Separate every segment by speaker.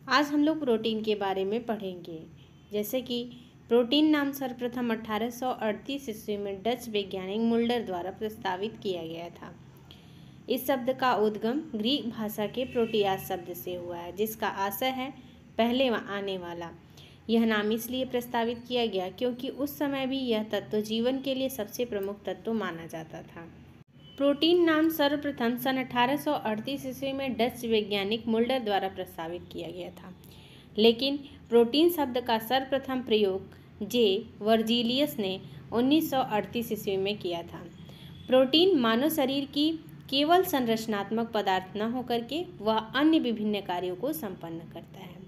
Speaker 1: आज हम लोग प्रोटीन के बारे में पढ़ेंगे। जैसे कि प्रोटीन नाम सर्वप्रथम 1838 ईस्वी में डच वैज्ञानिक मुल्डर द्वारा प्रस्तावित किया गया था। इस शब्द का उद्गम ग्रीक भाषा के प्रोटियास शब्द से हुआ है, जिसका आशय है पहले आने वाला। यह नाम इसलिए प्रस्तावित किया गया क्योंकि उस समय भी यह तत्व जीवन के लिए सबसे प्रमुख तत्व माना जाता था। प्रोटीन नाम सर्वप्रथम सन 1838 ईस्वी में डच वैज्ञानिक मुल्डर द्वारा प्रस्तावित किया गया था, लेकिन प्रोटीन शब्द का सर्वप्रथम प्रयोग जे वर्जीलियस ने 1938 ईस्वी में किया था। प्रोटीन मानव शरीर की केवल संरचनात्मक पदार्थ न होकर के वह अन्य विभिन्न कार्यों को संपन्न करता है।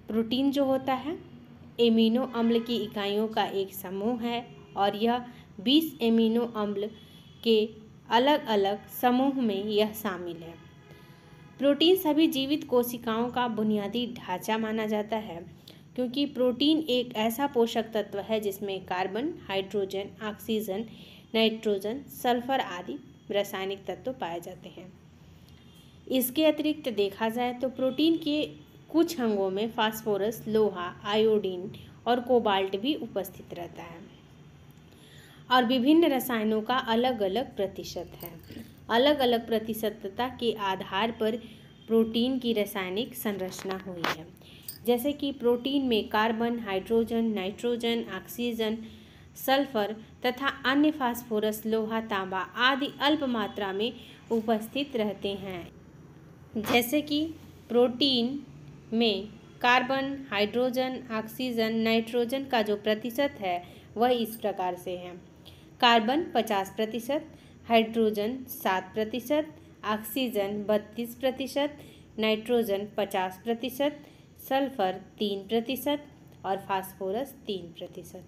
Speaker 1: प्रोटीन जो होता है एमिनो अम्ल की इकाइयों का एक समूह है और यह 20 एमिनो अम्ल के अलग अलग समूह में यह शामिल है। प्रोटीन सभी जीवित कोशिकाओं का बुनियादी ढांचा माना जाता है क्योंकि प्रोटीन एक ऐसा पोषक तत्व है जिसमें carbon, hydrogen, oxygen, nitrogen, sulphur आदि रासायनिक तत्व पाए जाते हैं। इसके अतिरिक्त देखा जाए तो प्रोटीन के कुछ अंगों में फास्फोरस, लोहा, आयोडीन और कोबाल्ट भी उपस्थित रहता है और विभिन्न रसायनों का अलग अलग प्रतिशत है। अलग अलग प्रतिशतता के आधार पर प्रोटीन की रासायनिक संरचना हुई है। जैसे कि प्रोटीन में carbon, hydrogen, nitrogen, oxygen, sulphur तथा अन्य फास्फोरस, लोहा, तांबा आदि अल्प मात्रा में उपस्थित रहते हैं। जैसे कि प्रोटीन में कार्बन, हाइड्रोजन, ऑक्सीजन, नाइट्रोजन का जो प्रतिशत है वह इस प्रकार से है। Carbon 50%, hydrogen 7%, oxygen 32%, nitrogen 50%, sulphur 3% और फास्फोरस 3%।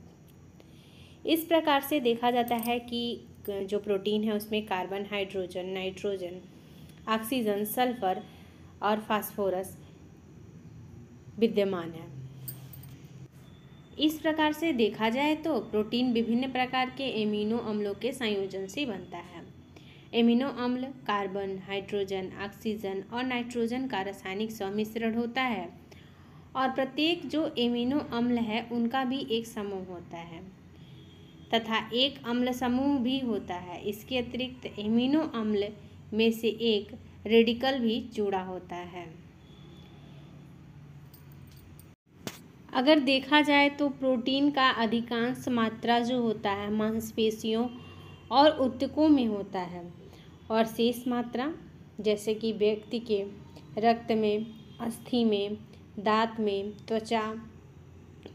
Speaker 1: इस प्रकार से देखा जाता है कि जो प्रोटीन है उसमें carbon, hydrogen, nitrogen, oxygen, sulphur और फास्फोरस विद्यमान है। इस प्रकार से देखा जाए तो प्रोटीन विभिन्न प्रकार के एमिनो अम्लों के संयोजन से बनता है। एमिनो अम्ल कार्बन, हाइड्रोजन, ऑक्सीजन और नाइट्रोजन का रासायनिक सम्मिश्रण होता है और प्रत्येक जो एमिनो अम्ल है उनका भी एक समूह होता है तथा एक अम्ल समूह भी होता है। इसके अतिरिक्त एमिनो अम्ल में से एक रेडिकल भी जुड़ा होता है। अगर देखा जाए तो प्रोटीन का अधिकांश मात्रा जो होता है मांसपेशियों और ऊतकों में होता है और शेष मात्रा जैसे कि व्यक्ति के रक्त में, अस्थि में, दांत में, त्वचा,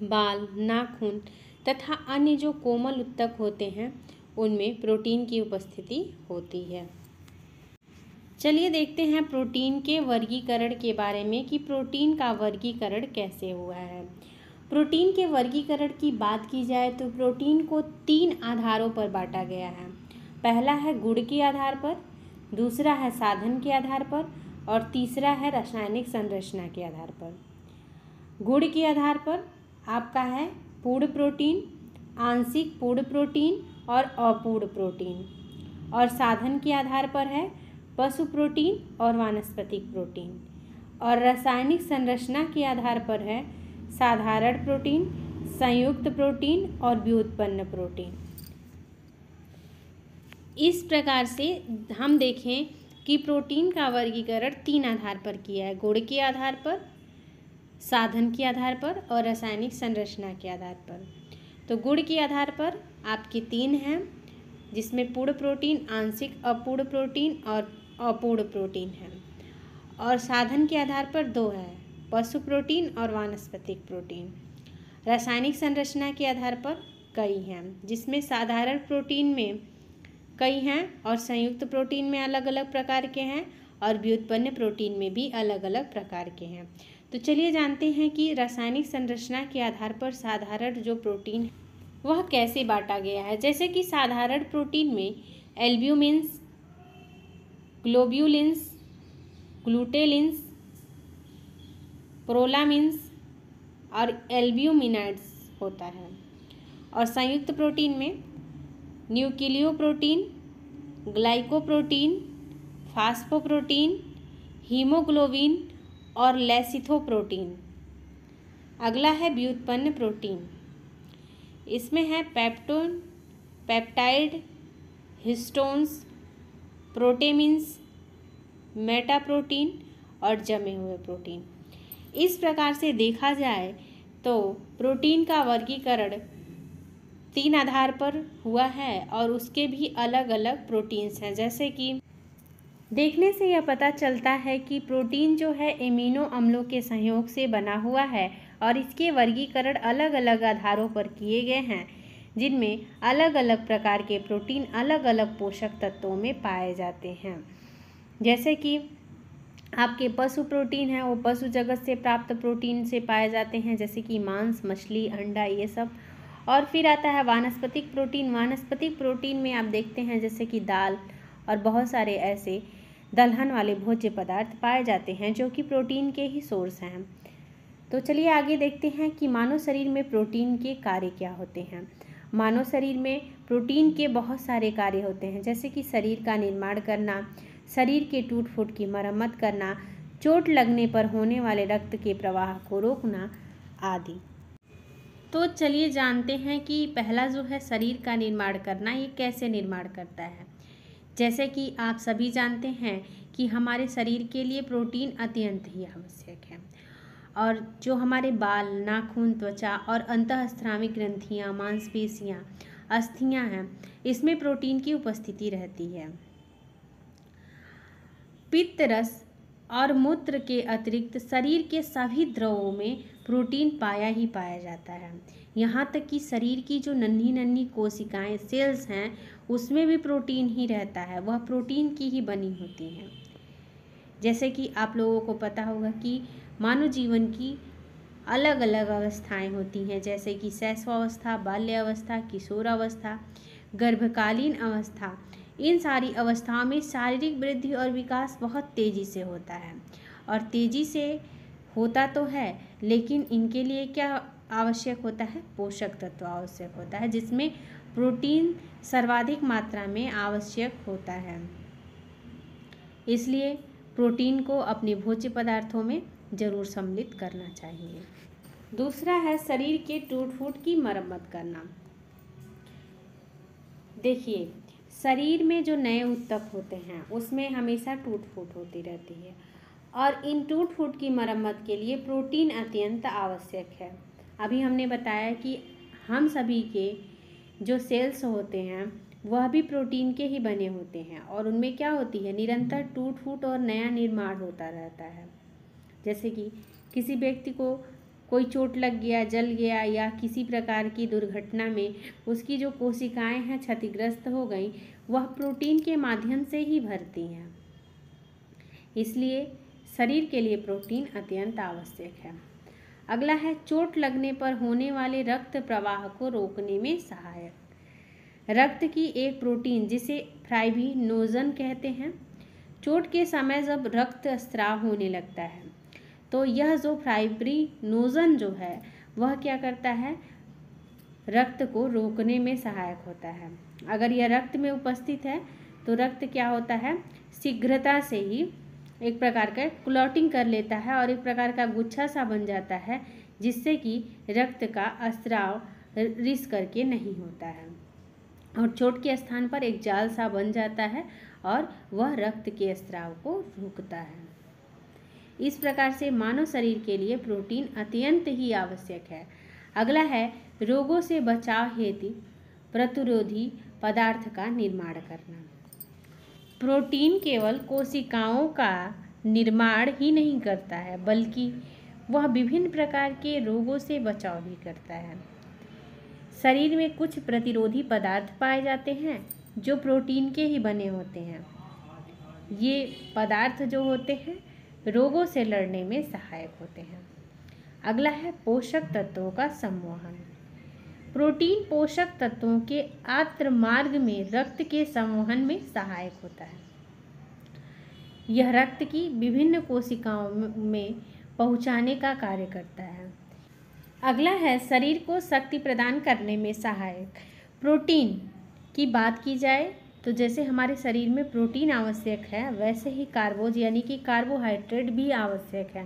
Speaker 1: बाल, नाखून तथा अन्य जो कोमल ऊतक होते हैं उनमें प्रोटीन की उपस्थिति होती है। चलिए देखते हैं प्रोटीन के वर्गीकरण के बारे में कि प्रोटीन का वर्गीकरण कैसे हुआ है। प्रोटीन के वर्गीकरण की बात की जाए तो प्रोटीन को 3 आधारों पर बांटा गया है। पहला है गुण के आधार पर, दूसरा है साधन के आधार पर और तीसरा है रासायनिक संरचना के आधार पर। गुण के आधार पर आपका है पूर्ण प्रोटीन, आंशिक पूर्ण प्रोटीन और अपूर्ण प्रोटीन, और साधन के आधार पर है पशु प्रोटीन और वानस्पतिक प्रोटीन, और रासायनिक संरचना के आधार पर है साधारण प्रोटीन, संयुक्त प्रोटीन और व्युत्पन्न प्रोटीन। इस प्रकार से हम देखें कि प्रोटीन का वर्गीकरण 3 आधार पर किया है, गुण के आधार पर, साधन के आधार पर और रासायनिक संरचना के आधार पर। तो गुण के आधार पर आपकी 3 हैं जिसमें पूर्ण प्रोटीन, आंशिक अपूर्ण प्रोटीन और अपूर्ण प्रोटीन है, और साधन के आधार पर 2 है, पशु प्रोटीन और वानस्पतिक प्रोटीन। रासायनिक संरचना के आधार पर कई हैं जिसमें साधारण प्रोटीन में कई हैं और संयुक्त प्रोटीन में अलग अलग प्रकार के हैं और व्युत्पन्न प्रोटीन में भी अलग अलग प्रकार के हैं। तो चलिए जानते हैं कि रासायनिक संरचना के आधार पर साधारण जो प्रोटीन है वह कैसे बांटा गया है। जैसे कि साधारण प्रोटीन में एल्ब्यूमिन्स, ग्लोब्यूलिन्स, ग्लूटेलिन्स, प्रोलामिन्स और एल्ब्यूमिनाइड्स होता है, और संयुक्त प्रोटीन में न्यूक्लियोप्रोटीन, ग्लाइकोप्रोटीन, फास्फोप्रोटीन, हीमोग्लोबिन और लेसिथोप्रोटीन। अगला है व्युत्पन्न प्रोटीन। इसमें है पेप्टोन, पेप्टाइड, हिस्टोन्स, प्रोटेमिन्स, मेटाप्रोटीन और जमे हुए प्रोटीन। इस प्रकार से देखा जाए तो प्रोटीन का वर्गीकरण 3 आधार पर हुआ है और उसके भी अलग अलग प्रोटीन्स हैं। जैसे कि देखने से यह पता चलता है कि प्रोटीन जो है एमिनो अम्लों के संयोग से बना हुआ है और इसके वर्गीकरण अलग अलग आधारों पर किए गए हैं, जिनमें अलग अलग प्रकार के प्रोटीन अलग अलग पोषक तत्वों में पाए जाते हैं। जैसे कि आपके पशु प्रोटीन है, वो पशु जगत से प्राप्त प्रोटीन से पाए जाते हैं, जैसे कि मांस, मछली, अंडा, ये सब। और फिर आता है वानस्पतिक प्रोटीन। वानस्पतिक प्रोटीन में आप देखते हैं जैसे कि दाल और बहुत सारे ऐसे दलहन वाले भोज्य पदार्थ पाए जाते हैं जो कि प्रोटीन के ही सोर्स हैं। तो चलिए आगे देखते हैं कि मानव शरीर में प्रोटीन के कार्य क्या होते हैं। मानव शरीर में प्रोटीन के बहुत सारे कार्य होते हैं, जैसे कि शरीर का निर्माण करना, शरीर के टूट फूट की मरम्मत करना, चोट लगने पर होने वाले रक्त के प्रवाह को रोकना आदि। तो चलिए जानते हैं कि पहला जो है शरीर का निर्माण करना, ये कैसे निर्माण करता है। जैसे कि आप सभी जानते हैं कि हमारे शरीर के लिए प्रोटीन अत्यंत ही आवश्यक है और जो हमारे बाल, नाखून, त्वचा और अंतःस्रावी ग्रंथियाँ, मांसपेशियाँ, अस्थियाँ हैं, इसमें प्रोटीन की उपस्थिति रहती है। पित्त रस और मूत्र के अतिरिक्त शरीर के सभी द्रवों में प्रोटीन पाया ही पाया जाता है। यहाँ तक कि शरीर की जो नन्ही नन्ही कोशिकाएं, सेल्स हैं, उसमें भी प्रोटीन ही रहता है, वह प्रोटीन की ही बनी होती हैं। जैसे कि आप लोगों को पता होगा कि मानव जीवन की अलग अलग अवस्थाएं होती हैं, जैसे कि शैशवावस्था, बाल्यावस्था, किशोरावस्था, गर्भकालीन अवस्था। इन सारी अवस्थाओं में शारीरिक वृद्धि और विकास बहुत तेज़ी से होता है और तेज़ी से होता तो है, लेकिन इनके लिए क्या आवश्यक होता है? पोषक तत्व आवश्यक होता है, जिसमें प्रोटीन सर्वाधिक मात्रा में आवश्यक होता है। इसलिए प्रोटीन को अपने भोज्य पदार्थों में जरूर सम्मिलित करना चाहिए। दूसरा है शरीर के टूट फूट की मरम्मत करना। देखिए, शरीर में जो नए ऊतक होते हैं उसमें हमेशा टूट फूट होती रहती है और इन टूट फूट की मरम्मत के लिए प्रोटीन अत्यंत आवश्यक है। अभी हमने बताया कि हम सभी के जो सेल्स होते हैं वह भी प्रोटीन के ही बने होते हैं और उनमें क्या होती है, निरंतर टूट फूट और नया निर्माण होता रहता है। जैसे कि किसी व्यक्ति को कोई चोट लग गया, जल गया या किसी प्रकार की दुर्घटना में उसकी जो कोशिकाएं हैं क्षतिग्रस्त हो गई, वह प्रोटीन के माध्यम से ही भरती हैं। इसलिए शरीर के लिए प्रोटीन अत्यंत आवश्यक है। अगला है चोट लगने पर होने वाले रक्त प्रवाह को रोकने में सहायक। रक्त की एक प्रोटीन जिसे फाइब्रिनोजन कहते हैं, चोट के समय जब रक्त स्राव होने लगता है तो यह जो फाइब्रिनोजन जो है वह क्या करता है, रक्त को रोकने में सहायक होता है। अगर यह रक्त में उपस्थित है तो रक्त क्या होता है, शीघ्रता से ही एक प्रकार का क्लॉटिंग कर लेता है और एक प्रकार का गुच्छा सा बन जाता है, जिससे कि रक्त का स्राव रिस करके नहीं होता है और चोट के स्थान पर एक जाल सा बन जाता है और वह रक्त के स्राव को रोकता है। इस प्रकार से मानव शरीर के लिए प्रोटीन अत्यंत ही आवश्यक है। अगला है रोगों से बचाव हेतु प्रतिरोधी पदार्थ का निर्माण करना। प्रोटीन केवल कोशिकाओं का निर्माण ही नहीं करता है, बल्कि वह विभिन्न प्रकार के रोगों से बचाव भी करता है। शरीर में कुछ प्रतिरोधी पदार्थ पाए जाते हैं जो प्रोटीन के ही बने होते हैं। ये पदार्थ जो होते हैं रोगों से लड़ने में सहायक होते हैं। अगला है पोषक तत्वों का संवहन। प्रोटीन पोषक तत्वों के आंत्र मार्ग में रक्त के संवहन में सहायक होता है। यह रक्त की विभिन्न कोशिकाओं में पहुंचाने का कार्य करता है। अगला है शरीर को शक्ति प्रदान करने में सहायक। प्रोटीन की बात की जाए तो जैसे हमारे शरीर में प्रोटीन आवश्यक है, वैसे ही कार्बोज यानी कि कार्बोहाइड्रेट भी आवश्यक है।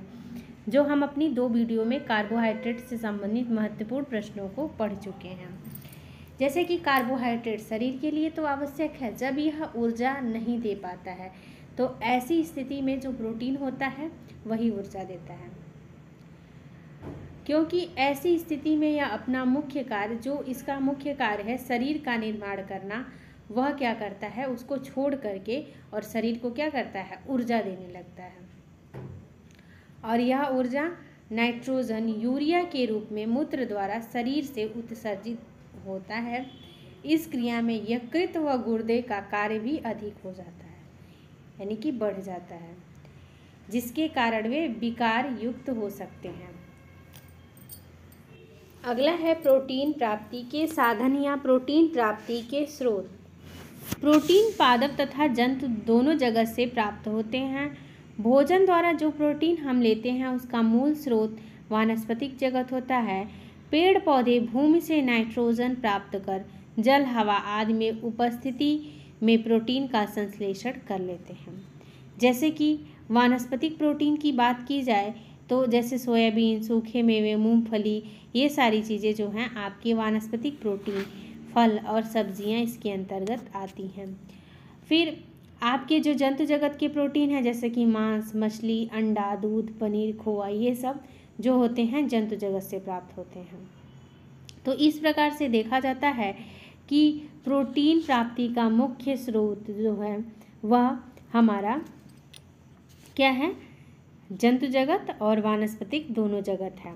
Speaker 1: जो हम अपनी 2 वीडियो में कार्बोहाइड्रेट से संबंधित महत्वपूर्ण प्रश्नों को पढ़ चुके हैं। जैसे कि कार्बोहाइड्रेट शरीर के लिए तो आवश्यक है, जब यह ऊर्जा नहीं दे पाता है तो ऐसी स्थिति में जो प्रोटीन होता है वही ऊर्जा देता है, क्योंकि ऐसी स्थिति में यह अपना मुख्य कार्य, जो इसका मुख्य कार्य है शरीर का निर्माण करना, वह क्या करता है, उसको छोड़ करके और शरीर को क्या करता है, ऊर्जा देने लगता है। और यह ऊर्जा नाइट्रोजन यूरिया के रूप में मूत्र द्वारा शरीर से उत्सर्जित होता है। इस क्रिया में यकृत व गुर्दे का कार्य भी अधिक हो जाता है, यानी कि बढ़ जाता है, जिसके कारण वे विकार युक्त हो सकते हैं। अगला है प्रोटीन प्राप्ति के साधन या प्रोटीन प्राप्ति के स्रोत। प्रोटीन पादप तथा जंतु दोनों जगत से प्राप्त होते हैं। भोजन द्वारा जो प्रोटीन हम लेते हैं उसका मूल स्रोत वानस्पतिक जगत होता है। पेड़ पौधे भूमि से नाइट्रोजन प्राप्त कर जल, हवा आदि में उपस्थिति में प्रोटीन का संश्लेषण कर लेते हैं। जैसे कि वानस्पतिक प्रोटीन की बात की जाए तो जैसे सोयाबीन, सूखे मेवे, मूंगफली, ये सारी चीज़ें जो हैं आपके वानस्पतिक प्रोटीन, फल और सब्जियां इसके अंतर्गत आती हैं। फिर आपके जो जंतु जगत के प्रोटीन हैं जैसे कि मांस, मछली, अंडा, दूध, पनीर, खोआ, ये सब जो होते हैं जंतु जगत से प्राप्त होते हैं। तो इस प्रकार से देखा जाता है कि प्रोटीन प्राप्ति का मुख्य स्रोत जो है वह हमारा क्या है, जंतु जगत और वानस्पतिक दोनों जगत है।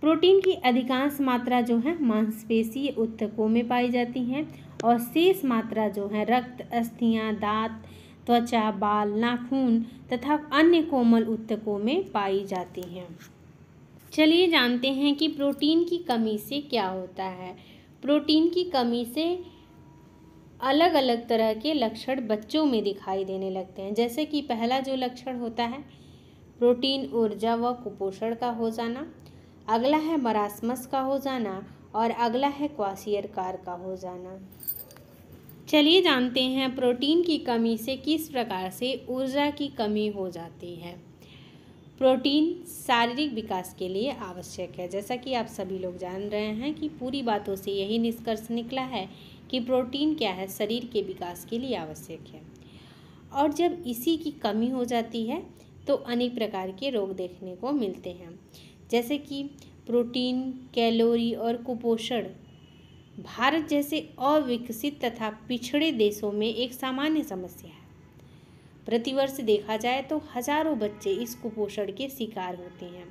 Speaker 1: प्रोटीन की अधिकांश मात्रा जो है मांसपेशीय ऊतकों में पाई जाती हैं और शेष मात्रा जो है रक्त, अस्थियां, दांत, त्वचा, बाल, नाखून तथा अन्य कोमल ऊतकों में पाई जाती हैं। चलिए जानते हैं कि प्रोटीन की कमी से क्या होता है। प्रोटीन की कमी से अलग अलग तरह के लक्षण बच्चों में दिखाई देने लगते हैं। जैसे कि पहला जो लक्षण होता है प्रोटीन ऊर्जा व कुपोषण का हो जाना, अगला है मरासमस का हो जाना और अगला है क्वाशियरकार का हो जाना। चलिए जानते हैं प्रोटीन की कमी से किस प्रकार से ऊर्जा की कमी हो जाती है। प्रोटीन शारीरिक विकास के लिए आवश्यक है। जैसा कि आप सभी लोग जान रहे हैं कि पूरी बातों से यही निष्कर्ष निकला है कि प्रोटीन क्या है, शरीर के विकास के लिए आवश्यक है। और जब इसी की कमी हो जाती है तो अनेक प्रकार के रोग देखने को मिलते हैं। जैसे कि प्रोटीन, कैलोरी और कुपोषण भारत जैसे अविकसित तथा पिछड़े देशों में एक सामान्य समस्या है। प्रतिवर्ष देखा जाए तो हजारों बच्चे इस कुपोषण के शिकार होते हैं।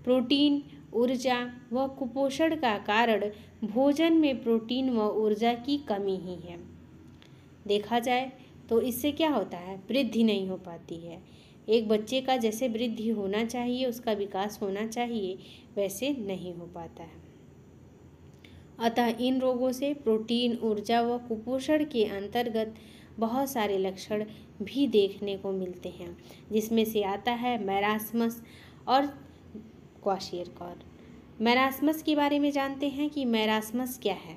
Speaker 1: प्रोटीन, ऊर्जा व कुपोषण का कारण भोजन में प्रोटीन व ऊर्जा की कमी ही है। देखा जाए तो इससे क्या होता है, वृद्धि नहीं हो पाती है। एक बच्चे का जैसे वृद्धि होना चाहिए, उसका विकास होना चाहिए, वैसे नहीं हो पाता है। अतः इन रोगों से प्रोटीन, ऊर्जा व कुपोषण के अंतर्गत बहुत सारे लक्षण भी देखने को मिलते हैं, जिसमें से आता है मैरास्मस और क्वाशियरकार। मैरास्मस के बारे में जानते हैं कि मैरास्मस क्या है।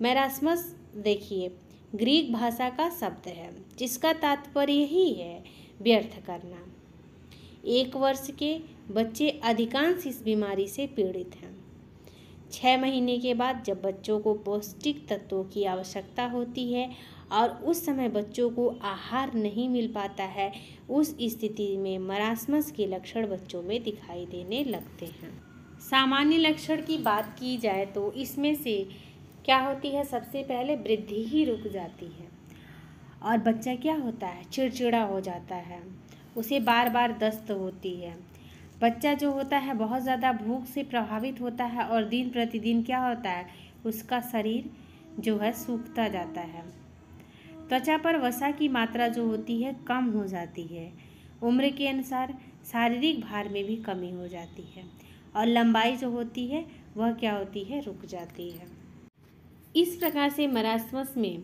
Speaker 1: मैरास्मस देखिए ग्रीक भाषा का शब्द है जिसका तात्पर्य ही है व्यर्थ करना। 1 वर्ष के बच्चे अधिकांश इस बीमारी से पीड़ित हैं। 6 महीने के बाद जब बच्चों को पौष्टिक तत्वों की आवश्यकता होती है और उस समय बच्चों को आहार नहीं मिल पाता है, उस स्थिति में मरासमस के लक्षण बच्चों में दिखाई देने लगते हैं। सामान्य लक्षण की बात की जाए तो इसमें से क्या होती है, सबसे पहले वृद्धि ही रुक जाती है और बच्चा क्या होता है, चिड़चिड़ा हो जाता है, उसे बार बार दस्त होती है। बच्चा जो होता है बहुत ज़्यादा भूख से प्रभावित होता है और दिन प्रतिदिन क्या होता है, उसका शरीर जो है सूखता जाता है। त्वचा पर वसा की मात्रा जो होती है कम हो जाती है। उम्र के अनुसार शारीरिक भार में भी कमी हो जाती है और लंबाई जो होती है वह क्या होती है, रुक जाती है। इस प्रकार से मरासमस में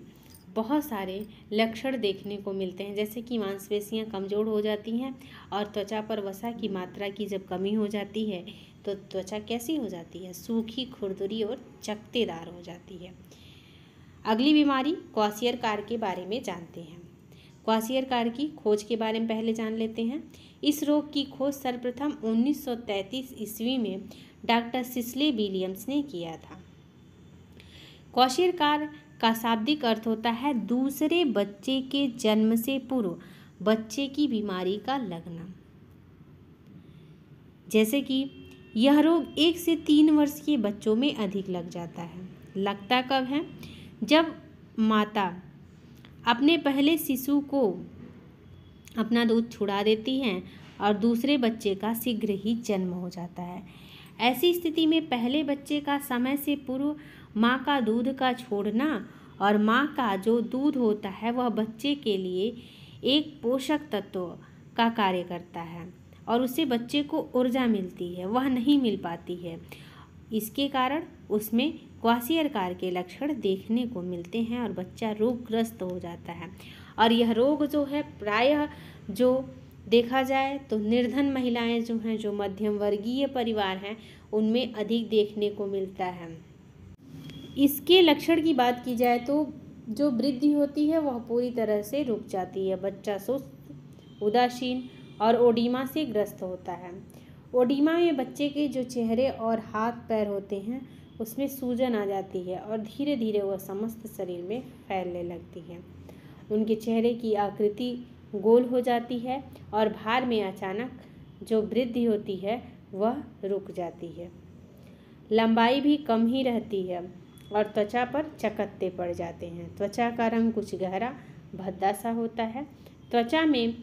Speaker 1: बहुत सारे लक्षण देखने को मिलते हैं, जैसे कि मांसपेशियां कमज़ोर हो जाती हैं और त्वचा पर वसा की मात्रा की जब कमी हो जाती है तो त्वचा कैसी हो जाती है, सूखी, खुरदुरी और चकत्तेदार हो जाती है। अगली बीमारी क्वाशियरकार के बारे में जानते हैं। क्वाशियरकार की खोज के बारे में पहले जान लेते हैं। इस रोग की खोज सर्वप्रथम 1933 ईस्वी में डॉक्टर सिस्ले विलियम्स ने किया था। क्वाशियरकार का शाब्दिक अर्थ होता है दूसरे बच्चे के जन्म से पूर्व बच्चे की बीमारी का लगना। जैसे कि यह रोग 1 से 3 वर्ष के बच्चों में अधिक लग जाता है। लगता कब है? जब माता अपने पहले शिशु को अपना दूध छुड़ा देती हैं और दूसरे बच्चे का शीघ्र ही जन्म हो जाता है। ऐसी स्थिति में पहले बच्चे का समय से पूर्व माँ का दूध का छोड़ना और माँ का जो दूध होता है वह बच्चे के लिए एक पोषक तत्व का कार्य करता है और उससे बच्चे को ऊर्जा मिलती है, वह नहीं मिल पाती है। इसके कारण उसमें क्वाशियरकार के लक्षण देखने को मिलते हैं और बच्चा रोगग्रस्त हो जाता है। और यह रोग जो है प्रायः जो देखा जाए तो निर्धन महिलाएं जो हैं, जो मध्यम वर्गीय परिवार हैं, उनमें अधिक देखने को मिलता है। इसके लक्षण की बात की जाए तो जो वृद्धि होती है वह पूरी तरह से रुक जाती है। बच्चा सुस्त, उदासीन और ओडिमा से ग्रस्त होता है। ओडिमा में बच्चे के जो चेहरे और हाथ पैर होते हैं उसमें सूजन आ जाती है और धीरे धीरे वह समस्त शरीर में फैलने लगती है। उनके चेहरे की आकृति गोल हो जाती है और भार में अचानक जो वृद्धि होती है वह रुक जाती है। लंबाई भी कम ही रहती है और त्वचा पर चकत्ते पड़ जाते हैं। त्वचा का रंग कुछ गहरा भद्दा सा होता है। त्वचा में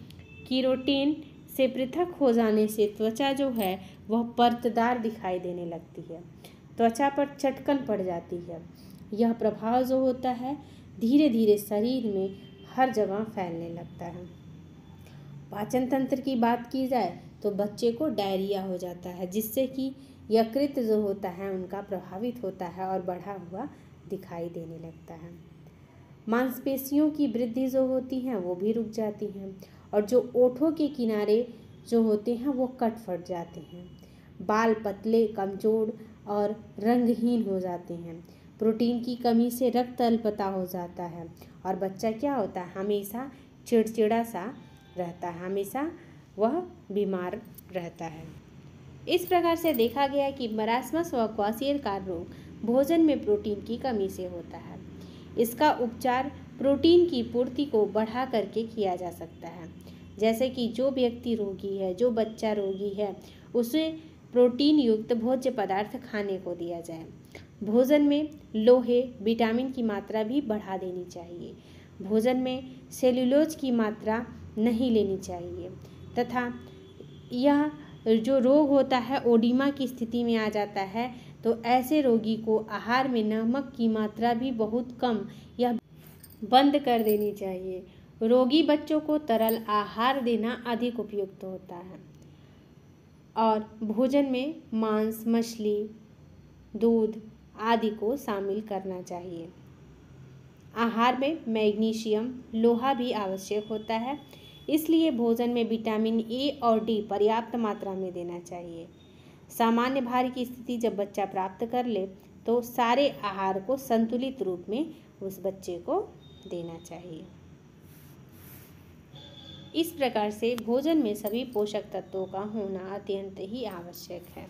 Speaker 1: कीरोटिन से पृथक हो जाने से त्वचा जो है वह परतदार दिखाई देने लगती है। त्वचा पर चटकन पड़ जाती है। यह प्रभाव जो होता है धीरे धीरे शरीर में हर जगह फैलने लगता है। पाचन तंत्र की बात की जाए तो बच्चे को डायरिया हो जाता है, जिससे कि यकृत जो होता है उनका प्रभावित होता है और बढ़ा हुआ दिखाई देने लगता है। मांसपेशियों की वृद्धि जो होती है वो भी रुक जाती है और जो ओठों के किनारे जो होते हैं वो कट फट जाते हैं। बाल पतले, कमजोर और रंगहीन हो जाते हैं। प्रोटीन की कमी से रक्त अल्पता हो जाता है और बच्चा क्या होता है, हमेशा चिड़चिड़ा सा रहता है, हमेशा वह बीमार रहता है। इस प्रकार से देखा गया कि मरासमस व क्वाशियरकार रोग भोजन में प्रोटीन की कमी से होता है। इसका उपचार प्रोटीन की पूर्ति को बढ़ा करके किया जा सकता है। जैसे कि जो व्यक्ति रोगी है, जो बच्चा रोगी है, उसे प्रोटीन युक्त भोज्य पदार्थ खाने को दिया जाए। भोजन में लोहे, विटामिन की मात्रा भी बढ़ा देनी चाहिए। भोजन में सेल्यूलोज की मात्रा नहीं लेनी चाहिए तथा यह जो रोग होता है ओडिमा की स्थिति में आ जाता है तो ऐसे रोगी को आहार में नमक की मात्रा भी बहुत कम या बंद कर देनी चाहिए। रोगी बच्चों को तरल आहार देना अधिक उपयुक्त होता है और भोजन में मांस, मछली, दूध आदि को शामिल करना चाहिए। आहार में मैग्नीशियम, लोहा भी आवश्यक होता है, इसलिए भोजन में विटामिन ए और डी पर्याप्त मात्रा में देना चाहिए। सामान्य भार की स्थिति जब बच्चा प्राप्त कर ले तो सारे आहार को संतुलित रूप में उस बच्चे को देना चाहिए। इस प्रकार से भोजन में सभी पोषक तत्वों का होना अत्यंत ही आवश्यक है।